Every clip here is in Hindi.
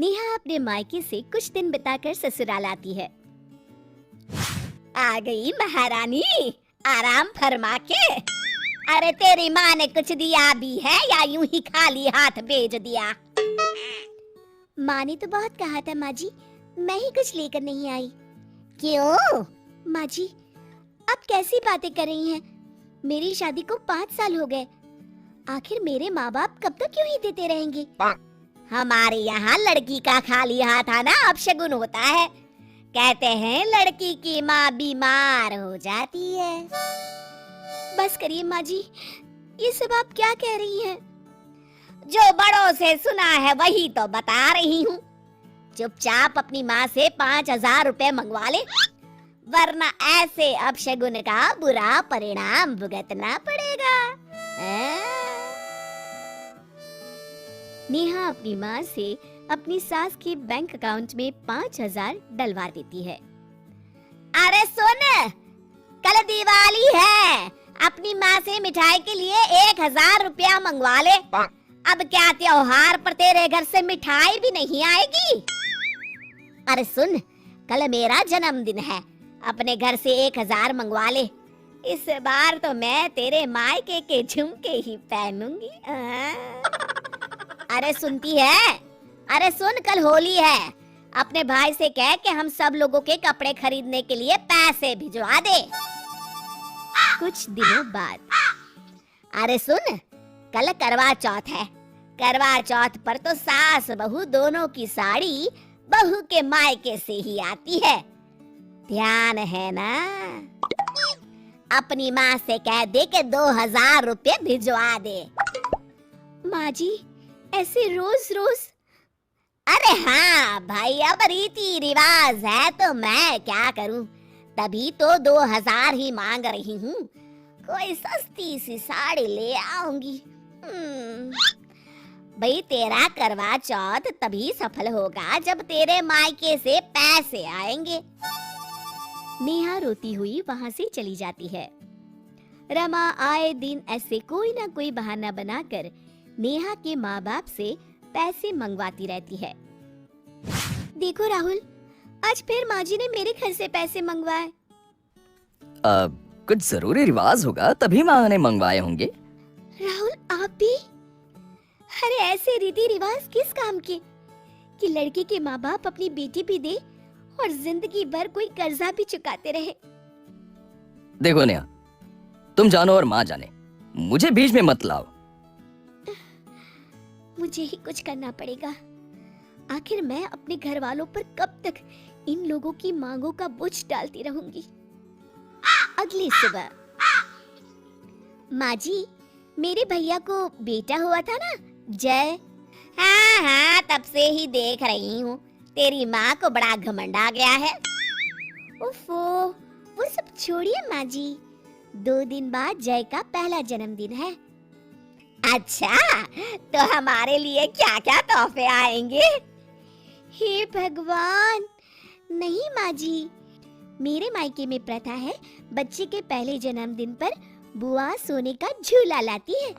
नेहा अपने मायके से कुछ दिन बिताकर ससुराल आती है। आ गई महारानी, आराम फरमा के। अरे तेरी माँ ने कुछ दिया भी है या यूं ही खाली हाथ भेज दिया? माँ ने तो बहुत कहा था माँ जी, मैं ही कुछ लेकर नहीं आई। क्यों? माँ जी, आप कैसी बातें कर रही हैं? मेरी शादी को 5 साल हो गए। आखिर मेरे माँ बाप कब तक क्यों ही देते रहेंगे? हमारे यहाँ लड़की का खाली हाथ आना अपशगुन होता है। कहते हैं लड़की की माँ बीमार हो जाती है। बस करिए माँ जी, ये सब आप क्या कह रही हैं? जो बड़ों से सुना है वही तो बता रही हूँ। चुपचाप अपनी माँ से 5,000 रुपए मंगवा ले, वरना ऐसे अपशगुन का बुरा परिणाम भुगतना पड़ेगा। नेहा अपनी माँ से अपनी सास के बैंक अकाउंट में 5,000 डलवा देती है। अरे सुन, कल दिवाली है, अपनी माँ से मिठाई के लिए 1,000 रुपया मंगवा ले। अब क्या त्योहार पर तेरे घर से मिठाई भी नहीं आएगी? अरे सुन, कल मेरा जन्मदिन है, अपने घर से 1,000 मंगवा ले। इस बार तो मैं तेरे मायके के झुमके ही पहनूंगी। अरे सुनती है? अरे सुन, कल होली है, अपने भाई से कह के हम सब लोगों के कपड़े खरीदने के लिए पैसे भिजवा दे। कुछ दिनों बाद, अरे सुन, कल करवा चौथ है। करवा चौथ पर तो सास बहू दोनों की साड़ी बहू के मायके से ही आती है, ध्यान है ना? अपनी माँ से कह दे के 2,000 रुपए भिजवा दे। माँ जी, ऐसे रोज रोज? अरे हाँ भाई, अब रीति रिवाज है तो मैं क्या करूं, तभी तो 2,000 ही मांग रही हूँ। कोई सस्ती सी साड़ी ले आऊंगी। भाई तेरा करवा चौथ तभी सफल होगा जब तेरे मायके से पैसे आएंगे। नेहा रोती हुई वहाँ से चली जाती है। रमा आए दिन ऐसे कोई ना कोई बहाना बनाकर नेहा के माँ बाप से पैसे मंगवाती रहती है। देखो राहुल, आज फिर माँ जी ने मेरे घर से पैसे मंगवाए। कुछ जरूरी रिवाज होगा तभी माँ ने मंगवाए होंगे। राहुल, आप भी? अरे ऐसे रीति रिवाज किस काम के कि लड़की के माँ बाप अपनी बेटी भी दे और जिंदगी भर कोई कर्जा भी चुकाते रहे। देखो नेहा, तुम जानो और माँ जाने, मुझे बीच में मत लाओ। मुझे ही कुछ करना पड़ेगा। आखिर मैं अपने घर वालों पर कब तक इन लोगों की मांगों का बोझ डालती रहूंगी। अगली सुबह, माँ जी, मेरे भैया को बेटा हुआ था ना, जय? हाँ हाँ, तब से ही देख रही हूँ। तेरी माँ को बड़ा घमंड आ गया है। ओफो, वो सब छोड़िए माँ जी, 2 दिन बाद जय का पहला जन्मदिन है। अच्छा, तो हमारे लिए क्या क्या तोहफे आएंगे? हे भगवान, नहीं माँ जी, मेरे मायके में प्रथा है, बच्चे के पहले जन्मदिन पर बुआ सोने का झूला लाती है।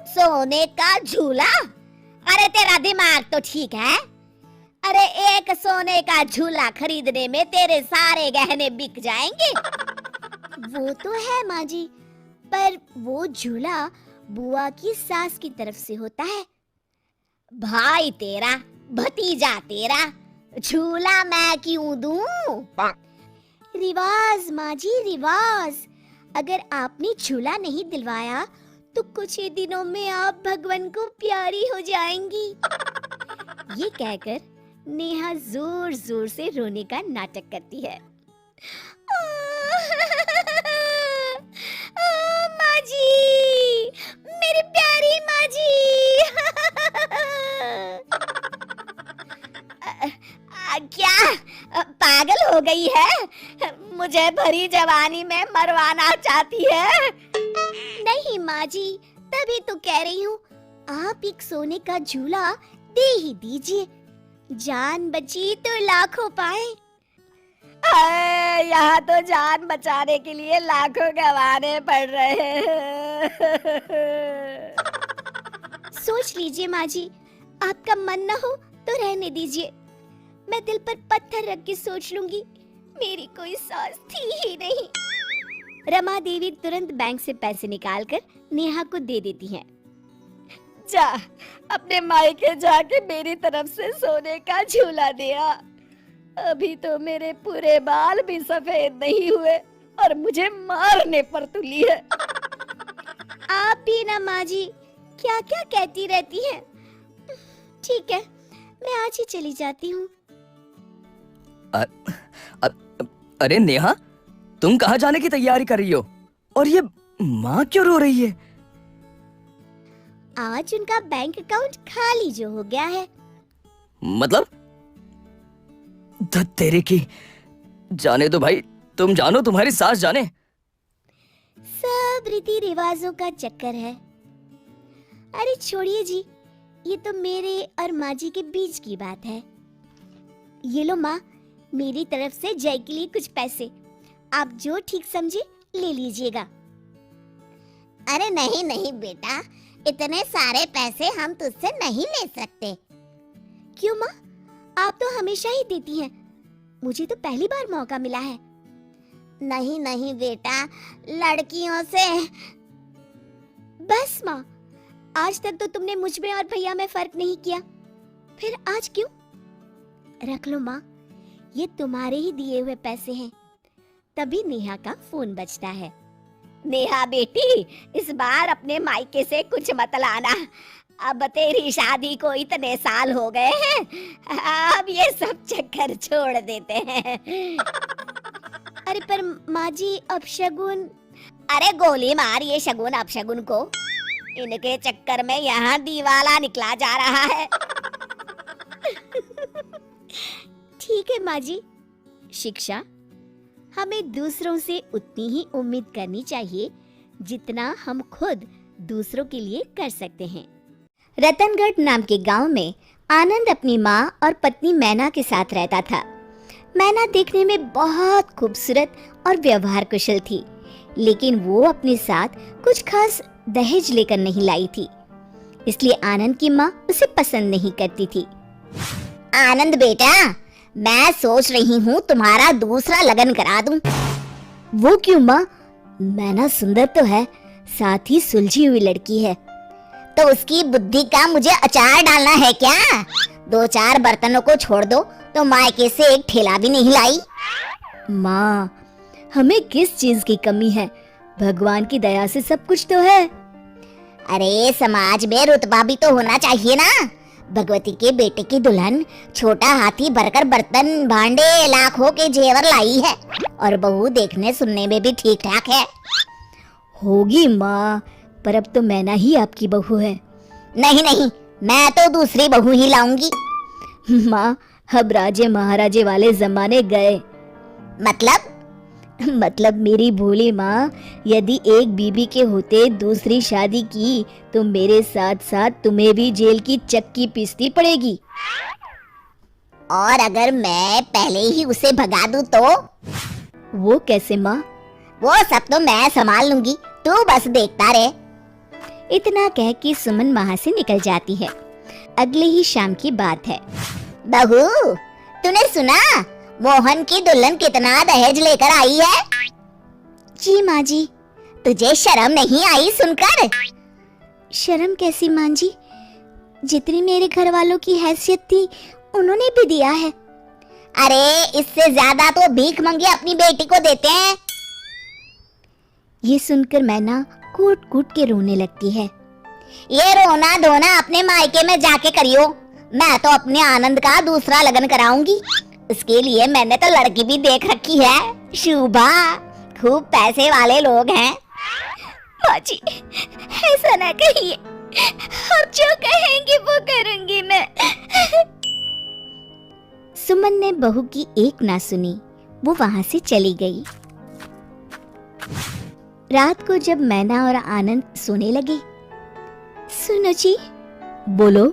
सोने का झूला? अरे तेरा दिमाग तो ठीक है? अरे एक सोने का झूला खरीदने में तेरे सारे गहने बिक जाएंगे। वो तो है माँ जी, पर वो झूला बुआ की सास की तरफ से होता है। भाई तेरा, भतीजा तेरा, झूला मैं क्यों दूं? रिवाज माँ जी, रिवाज। अगर आपने झूला नहीं दिलवाया तो कुछ ही दिनों में आप भगवान को प्यारी हो जाएंगी। ये कहकर नेहा जोर जोर से रोने का नाटक करती है। माँ जी, मेरी प्यारी माँ जी। क्या पागल हो गई है? मुझे भरी जवानी में मरवाना चाहती है? नहीं माँ जी, तभी तो कह रही हूँ, आप एक सोने का झूला दे ही दीजिए, जान बची तो लाखों पाए। यहाँ तो जान बचाने के लिए लाखों गंवाने पड़ रहे हैं। सोच लीजिए माँ जी, आपका मन न हो तो रहने दीजिए, मैं दिल पर पत्थर रख के सोच लूंगी, मेरी कोई सास थी ही नहीं। रमा देवी तुरंत बैंक से पैसे निकालकर नेहा को दे देती हैं। जा अपने मायके जाके मेरी तरफ से सोने का झूला दिया। अभी तो मेरे पूरे बाल भी सफेद नहीं हुए और मुझे मारने पर तुली है। आप भी ना माँ जी, क्या क्या कहती रहती हैं। ठीक है, मैं आज ही चली जाती हूँ। अरे नेहा, तुम कहाँ जाने की तैयारी कर रही हो? और ये माँ क्यों रो रही है? आज उनका बैंक अकाउंट खाली जो हो गया है। मतलब? तेरे की, जाने दो भाई, तुम जानो, तुम्हारी सास जाने। सब रीति रिवाजों का चक्कर है। अरे छोड़िए जी, ये तो मेरे और माँ जी के बीच की बात है। ये लो माँ, मेरी तरफ से जय के लिए कुछ पैसे, आप जो ठीक समझे ले लीजिएगा। अरे नहीं नहीं बेटा, इतने सारे पैसे हम तुझसे नहीं ले सकते। क्यों माँ, आप तो हमेशा ही देती हैं, मुझे तो पहली बार मौका मिला है। नहीं नहीं बेटा, लड़कियों से। बस माँ, आज तक तो तुमने मुझ में और भैया में फर्क नहीं किया, फिर आज क्यों? रख लो माँ, ये तुम्हारे ही दिए हुए पैसे हैं। तभी नेहा का फोन बजता है। नेहा बेटी, इस बार अपने मायके से कुछ मत लाना। अब तेरी शादी को इतने साल हो गए हैं, अब ये सब चक्कर छोड़ देते हैं। अरे पर माँ जी, अपशगुन। अरे गोली मार ये शगुन अपशगुन को, इनके चक्कर में यहाँ दीवाला निकला जा रहा है। ठीक है माँ जी। शिक्षा, हमें दूसरों से उतनी ही उम्मीद करनी चाहिए जितना हम खुद दूसरों के लिए कर सकते हैं। रतनगढ़ नाम के गांव में आनंद अपनी माँ और पत्नी मैना के साथ रहता था। मैना देखने में बहुत खूबसूरत और व्यवहार कुशल थी, लेकिन वो अपने साथ कुछ खास दहेज लेकर नहीं लाई थी, इसलिए आनंद की माँ उसे पसंद नहीं करती थी। आनंद बेटा, मैं सोच रही हूँ तुम्हारा दूसरा लगन करा दूं। वो क्यों माँ? मैना सुंदर तो है, साथ ही सुलझी हुई लड़की है। तो उसकी बुद्धि का मुझे अचार डालना है क्या? 2-4 बर्तनों को छोड़ दो तो मायके से एक ठेला भी नहीं लाई। माँ, हमें किस चीज की कमी है? भगवान की दया से सब कुछ तो है। अरे समाज में रुतबा भी तो होना चाहिए ना। भगवती के बेटे की दुल्हन छोटा हाथी भरकर बर्तन भांडे लाखों के जेवर लाई है, और बहू देखने सुनने में भी ठीक ठाक है। होगी माँ, पर अब तो मैना ही आपकी बहू है। नहीं नहीं, मैं तो दूसरी बहू ही लाऊंगी। माँ, अब राजे महाराजे वाले जमाने गए। मतलब मेरी भोली माँ, यदि एक बीबी के होते दूसरी शादी की तो मेरे साथ साथ तुम्हें भी जेल की चक्की पीसती पड़ेगी। और अगर मैं पहले ही उसे भगा दूं तो? वो कैसे माँ? वो सब तो मैं संभाल लूंगी, तू बस देखता रहे। इतना कह के सुमन वहाँ से निकल जाती है। अगले ही शाम की बात है। बहू, तूने सुना मोहन की दुल्हन कितना दहेज लेकर आई है? जी माँ जी। तुझे शर्म नहीं आई सुनकर? शर्म कैसी माँ जी, जितनी मेरे घर वालों की हैसियत थी उन्होंने भी दिया है। अरे इससे ज्यादा तो भीख मंगे अपनी बेटी को देते हैं। ये सुनकर मैना कूट कूट के रोने लगती है। ये रोना धोना अपने मायके में जाके करियो, मैं तो अपने आनंद का दूसरा लगन कराऊंगी। उसके लिए मैंने तो लड़की भी देख रखी है, शुभा, खूब पैसे वाले लोग हैं। माँ जी, ऐसा ना कहिए, आप जो कहेंगी वो करूंगी मैं। सुमन ने बहू की एक ना सुनी, वो वहां से चली गई। रात को जब मैना और आनंद सोने लगे, सुनो जी। बोलो।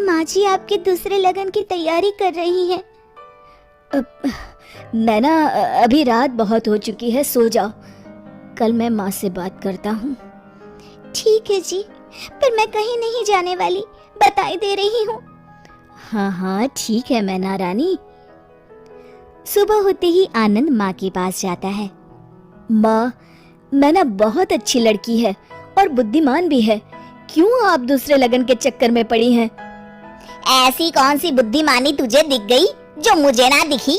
माँ जी आपके दूसरे लगन की तैयारी कर रही है। मैना, अभी रात बहुत हो चुकी है, सो जाओ, कल मैं माँ से बात करता हूँ। ठीक है जी, पर मैं कहीं नहीं जाने वाली, बताई दे रही हूँ। हाँ हाँ ठीक है मैना रानी। सुबह होते ही आनंद माँ के पास जाता है। माँ, मैना बहुत अच्छी लड़की है और बुद्धिमान भी है, क्यों आप दूसरे लगन के चक्कर में पड़ी हैं? ऐसी कौन सी बुद्धिमानी तुझे दिख गई जो मुझे ना दिखी?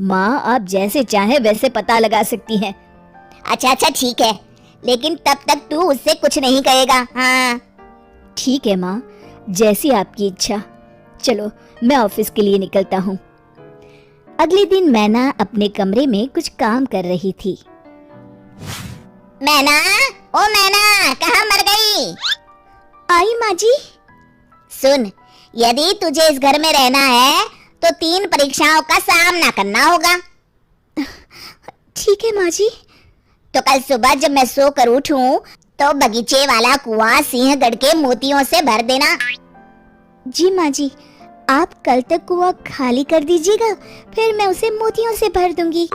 माँ, आप जैसे चाहे वैसे पता लगा सकती हैं। अच्छा ठीक है, लेकिन तब तक तू उससे कुछ नहीं कहेगा। हाँ ठीक है माँ, जैसी आपकी इच्छा। चलो मैं ऑफिस के लिए निकलता हूँ। अगले दिन मैना अपने कमरे में कुछ काम कर रही थी। मैना, ओ मैना, कहाँ मर गई? आई माँ जी। सुन, यदि तुझे इस घर में रहना है तो 3 परीक्षाओं का सामना करना होगा। ठीक है माँ जी। तो कल सुबह जब मैं सोकर उठूं तो बगीचे वाला कुआं सिंहगढ़ के मोतियों से भर देना। जी माँ जी, आप कल तक कुआं खाली कर दीजिएगा, फिर मैं उसे मोतियों से भर दूंगी।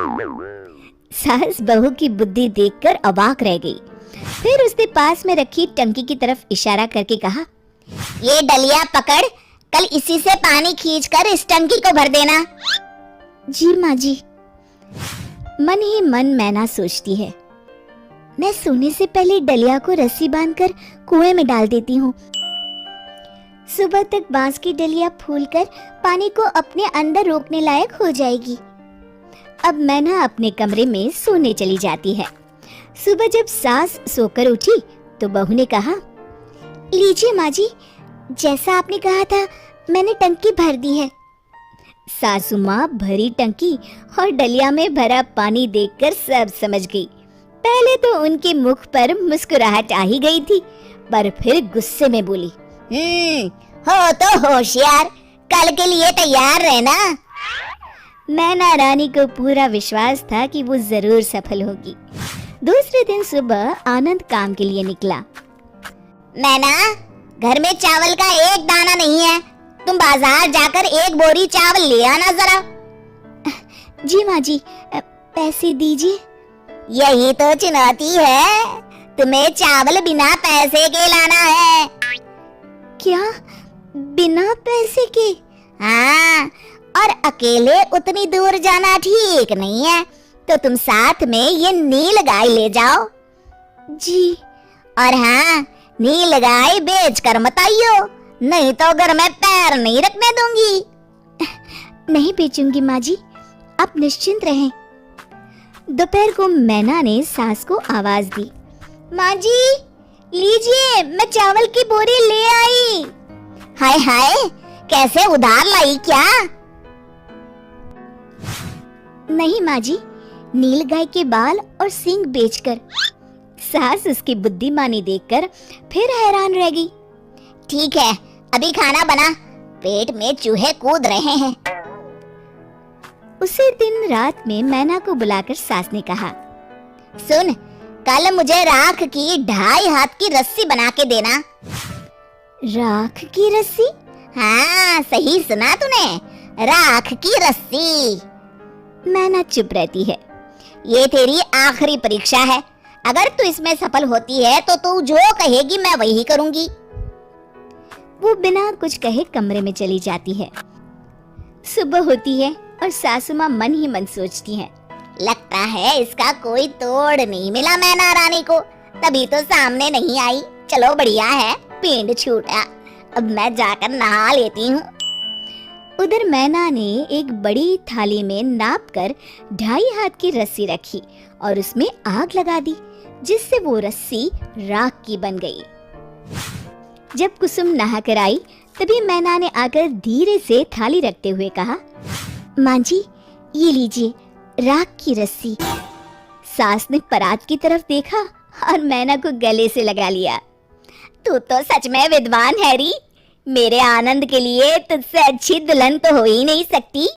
सास बहू की बुद्धि देखकर अवाक रह गई। फिर उसने पास में रखी टंकी की तरफ इशारा करके कहा, ये डलिया पकड़, कल इसी से पानी खींचकर इस टंकी को भर देना। जी माँ जी। मन ही मन मैना सोचती है, मैं सोने से पहले डलिया को रस्सी बांधकर कुएं में डाल देती हूँ। सुबह तक बांस की डलिया फूलकर पानी को अपने अंदर रोकने लायक हो जाएगी। अब मैना अपने कमरे में सोने चली जाती है। सुबह जब सास सोकर उठी तो बहू ने कहा, लीजिए माँ जी, जैसा आपने कहा था मैंने टंकी भर दी है। सासू माँ भरी टंकी और डलिया में भरा पानी देखकर सब समझ गई। पहले तो उनके मुख पर मुस्कुराहट आ ही गई थी, पर फिर गुस्से में बोली, हो तो होशियार, कल के लिए तैयार रहना। मैना रानी को पूरा विश्वास था कि वो जरूर सफल होगी। दूसरे दिन सुबह आनंद काम के लिए निकला। मैना, घर में चावल का एक दाना नहीं है, तुम बाजार जाकर 1 बोरी चावल ले आना जरा। जी माँ जी, पैसे दीजिए। यही तो चुनौती है, तुम्हें चावल बिना पैसे के लाना है। क्या, बिना पैसे के? हाँ, और अकेले उतनी दूर जाना ठीक नहीं है, तो तुम साथ में ये नील गाय ले जाओ। जी। और हाँ, नील गाय बेच कर मत आइयो, नहीं तो घर में पैर नहीं रखने दूंगी। नहीं बेचूंगी माँ जी, आप निश्चिंत रहें। दोपहर को मैना ने सास को आवाज दी, माँ जी लीजिए, मैं चावल की बोरी ले आई। हाय हाय, कैसे उधार लाई क्या? नहीं माँ जी, नील गाय के बाल और सींग बेचकर। सास उसकी बुद्धिमानी देखकर फिर हैरान रह गई। ठीक है, अभी खाना बना, पेट में चूहे कूद रहे हैं। उसी दिन रात में मैना को बुलाकर सास ने कहा, सुन, कल मुझे राख की 2.5 हाथ की रस्सी बना के देना। राख की रस्सी? हाँ, सही सुना तूने, राख की रस्सी। मैना चुप रहती है। ये तेरी आखिरी परीक्षा है, अगर तू इसमें सफल होती है तो तू जो कहेगी मैं वही करूंगी। वो बिना कुछ कहे कमरे में चली जाती है। सुबह होती है और सासू माँ मन ही मन सोचती हैं, लगता है इसका कोई तोड़ नहीं मिला मैना रानी को, तभी तो सामने नहीं आई। चलो बढ़िया है, पिंड छूटा, अब मैं जाकर नहा लेती हूँ। उधर मैना ने एक बड़ी थाली में नाप कर 2.5 हाथ की रस्सी रखी और उसमें आग लगा दी, जिससे वो रस्सी राख की बन गई। जब कुसुम नहाकर आई तभी मैना ने आकर धीरे से थाली रखते हुए कहा, माँ जी ये लीजिए राख की रस्सी। सास ने परात की तरफ देखा और मैना को गले से लगा लिया। तू तो सच में विद्वान है री, मेरे आनंद के लिए तुझसे अच्छी दुल्हन तो हो ही नहीं सकती।